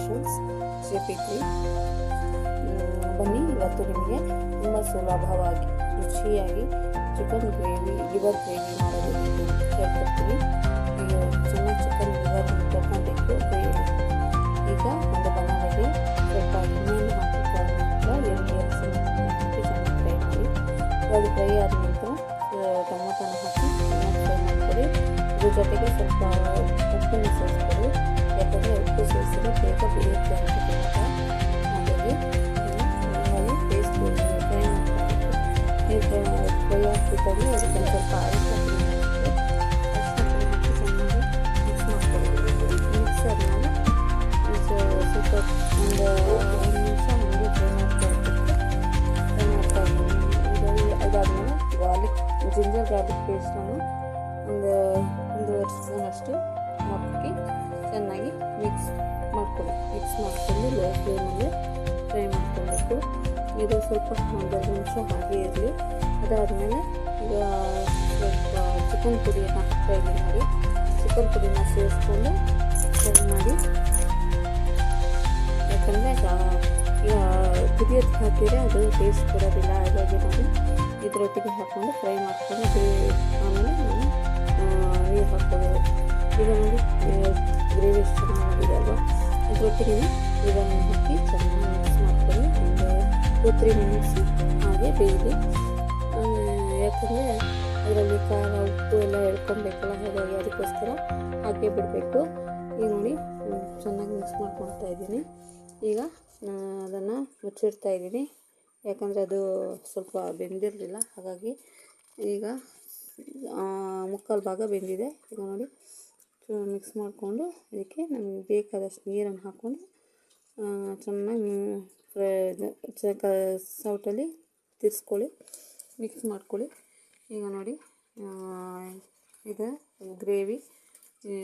Creations JP3. ಬನ್ನಿ, ಇವತ್ತು ನಿಮಗೆ ತುಂಬ ಸುಲಭವಾಗಿ ರುಚಿಯಾಗಿ ಚಿಕನ್ ಗ್ರೇವಿ, ಲಿವರ್ ಗ್ರೇವಿ ಮಾಡೋದು ಹೇಳ್ಕೊಡ್ತೀನಿ. ಈಗ ಚೆನ್ನಾಗಿ ಚಿಕನ್ ಲಿವರ್ ತಗೊಂಡಿದ್ದು ಈಗ ಒಂದು ಬನಾನೆಗೆ ಸ್ವಲ್ಪ ಎಣ್ಣೆಯನ್ನು ಹಾಕಿಕೊಂಡು ನಂತರ 2 ಹಸಿರು ಹಾಕಿ ಚೆನ್ನಾಗಿ ಫ್ರೈ ಮಾಡಿ. ಅದು ಫ್ರೈ ಆದ ನಂತರ ಟೊಮೊಟೊನ ಹಾಕಿ ಚೆನ್ನಾಗಿ ಫ್ರೈ ಮಾಡ್ಕೊಳ್ಳಿ. ಇದ್ರ ಜೊತೆಗೆ ಸ್ವಲ್ಪ ಉಪ್ಪನ್ನು ಸೇರಿಸ್ಕೊಳ್ಳಿ, ಯಾಕಂದರೆ ಉಪ್ಪು ಸೇರಿಸಿದ್ರೆ ಬೇಗ ಬೇಯುತ್ತೆ ಅಂತ ಟೊಮೊಟೊ. ಹಾಗಾಗಿ ಪೇಸ್ಟ್ ಫ್ರೈ ಮಾಡ್ಕೊಬೇಕು. ಫ್ರೈ ಹಾಕ್ಬಿಟ್ಟಾಗಿ ಅದಕ್ಕೆ ಸ್ವಲ್ಪ ಆಯಿಲ್ ಹಾಕಿ ಚೆನ್ನಾಗಿ ಮಿಕ್ಸ್ ಮಾಡ್ಕೊಳ್ಳಿ. ಮಿಕ್ಸ್ ಆದಮೇಲೆ ಸ್ವಲ್ಪ ಒಂದು ನಿಮಿಷ ಹಾಗೆ ಫ್ರೈ ಮಾಡ್ತಾ ಇದ್ದೀನಿ. ಅದಾದಮೇಲೆ ಜಿಂಜರ್ ಗಾರ್ಲಿಕ್ ಪೇಸ್ಟನ್ನು ಒಂದೂವರೆ ಸ್ಪೂನ್ ಅಷ್ಟು ಹಾಕಿ ಚೆನ್ನಾಗಿ ಮಿಕ್ಸ್ ಮಾಡಿಕೊಂಡು ಲೋ ಫ್ಲೇಮಲ್ಲಿ ಫ್ರೈ ಮಾಡ್ಕೊಳ್ಬೇಕು. ಇದು ಸ್ವಲ್ಪ 1-2 ನಿಮಿಷ ಹಾಗೆ ಇರಲಿ. ಅದಾದಮೇಲೆ ಈಗ ಸ್ವಲ್ಪ ಚಿಕನ್ ಪುಡಿ ಹಾಕ್ತಾ ಇದ್ದೀನಿ ನೋಡಿ. ಚಿಕನ್ ಪುಡಿನ ಸೇರಿಸ್ಕೊಂಡು ಫ್ರೈ ಮಾಡಿ, ಯಾಕಂದರೆ ಈಗ ಕುದಿಯೋದು ಹಾಕಿದರೆ ಅದು ಟೇಸ್ಟ್ ಕೊಡೋದಿಲ್ಲ. ಹಾಗಾಗಿ ನಾನು ಇದರೊಟ್ಟಿಗೆ ಹಾಕ್ಕೊಂಡು ಫ್ರೈ ಮಾಡ್ಕೊಂಡು ಆಮೇಲೆ ನಾನು ನೀರು ಹಾಕ್ಕೊಳ್ಳೋದು. ಈಗ ನೋಡಿ ಗ್ರೇವಿ ಎಷ್ಟು ಚೆನ್ನಾಗಿದೆ ಅಲ್ವಾ. ಇದರೊಟ್ಟಿಗೆ ಇದನ್ನು ಹಾಕಿ ಚೆನ್ನಾಗಿ ಮಿಕ್ಸ್ ಮಾಡ್ಕೊಂಡು ಒಂದು 2-3 ಮಿನಿಟ್ಸ್ ಹಾಗೆ ಬೇಯಲಿ. ಯಾಕಂದರೆ ಅದರಲ್ಲಿ ಖಾರ ಉಪ್ಪು ಎಲ್ಲ ಎಳ್ಕೊಬೇಕಲ್ಲ, ಹಾಗಾಗಿ ಅದಕ್ಕೋಸ್ಕರ ಹಾಗೆ ಬಿಡಬೇಕು. ಈಗ ನೋಡಿ ಚೆನ್ನಾಗಿ ಮಿಕ್ಸ್ ಮಾಡ್ಕೊಳ್ತಾ ಇದ್ದೀನಿ. ಈಗ ಅದನ್ನು ಮುಚ್ಚಿಡ್ತಾ ಇದ್ದೀನಿ, ಯಾಕಂದರೆ ಅದು ಸ್ವಲ್ಪ ಬೆಂದಿರಲಿಲ್ಲ. ಹಾಗಾಗಿ ಈಗ 3/4 ಭಾಗ ಬೆಂದಿದೆ. ಈಗ ನೋಡಿ ಮಿಕ್ಸ್ ಮಾಡಿಕೊಂಡು ಇದಕ್ಕೆ ನಮಗೆ ಬೇಕಾದಷ್ಟು ನೀರನ್ನು ಹಾಕ್ಕೊಂಡು ಚೆನ್ನಾಗಿ ಸೌಟಲ್ಲಿ ತಿರ್ಸ್ಕೊಳ್ಳಿ, ಮಿಕ್ಸ್ ಮಾಡ್ಕೊಳ್ಳಿ. ಈಗ ನೋಡಿ ಇದು ಗ್ರೇವಿ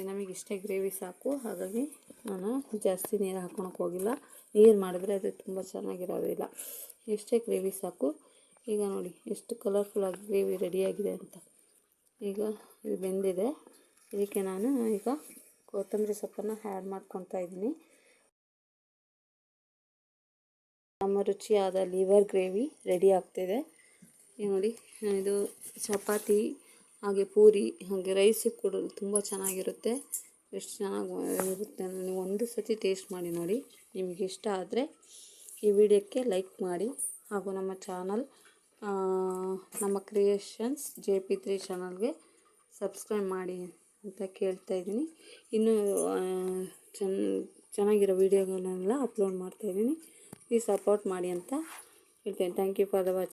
ನಮಗಿಷ್ಟೇ ಗ್ರೇವಿ ಸಾಕು. ಹಾಗಾಗಿ ನಾನು ಜಾಸ್ತಿ ನೀರು ಹಾಕ್ಕೊಳಕ್ಕೆ ಹೋಗಿಲ್ಲ. ನೀರು ಮಾಡಿದ್ರೆ ಅದು ತುಂಬ ಚೆನ್ನಾಗಿರೋದಿಲ್ಲ. ಇಷ್ಟೇ ಗ್ರೇವಿ ಸಾಕು. ಈಗ ನೋಡಿ ಎಷ್ಟು ಕಲರ್ಫುಲ್ಲಾಗಿ ಗ್ರೇವಿ ರೆಡಿಯಾಗಿದೆ ಅಂತ. ಈಗ ಇದು ಬೆಂದಿದೆ. ಇದಕ್ಕೆ ನಾನು ಈಗ ಕೊತ್ತಂಬರಿ ಸೊಪ್ಪನ್ನು ಆ್ಯಡ್ ಮಾಡ್ಕೊತಾ ಇದ್ದೀನಿ. ನಮ್ಮ ರುಚಿಯಾದ ಲಿವರ್ ಗ್ರೇವಿ ರೆಡಿ ಆಗ್ತಿದೆ. ಈಗ ನೋಡಿ ಇದು ಚಪಾತಿ ಹಾಗೆ ಪೂರಿ ಹಾಗೆ ರೈಸಿಗೆ ಕೂಡ ತುಂಬ ಚೆನ್ನಾಗಿರುತ್ತೆ. ಎಷ್ಟು ಚೆನ್ನಾಗಿರುತ್ತೆ, ನೀವು ಒಂದು ಸತಿ ಟೇಸ್ಟ್ ಮಾಡಿ ನೋಡಿ. ನಿಮಗೆ ಇಷ್ಟ ಆದರೆ ಈ ವಿಡಿಯೋಕ್ಕೆ ಲೈಕ್ ಮಾಡಿ, ಹಾಗೂ ನಮ್ಮ ಚಾನಲ್ ನಮ್ಮ ಕ್ರಿಯೇಷನ್ಸ್ JP3 ಚಾನಲ್ಗೆ ಸಬ್ಸ್ಕ್ರೈಬ್ ಮಾಡಿ ಅಂತ ಕೇಳ್ತಾ ಇದ್ದೀನಿ. ಇನ್ನೂ ಚೆನ್ನಾಗಿರೋ ವೀಡಿಯೋಗಳನ್ನೆಲ್ಲ ಅಪ್ಲೋಡ್ ಮಾಡ್ತಾಯಿದ್ದೀನಿ. ಪ್ಲೀಸ್ ಸಪೋರ್ಟ್ ಮಾಡಿ ಅಂತ ಹೇಳ್ತೇನೆ. Thank you for the watching.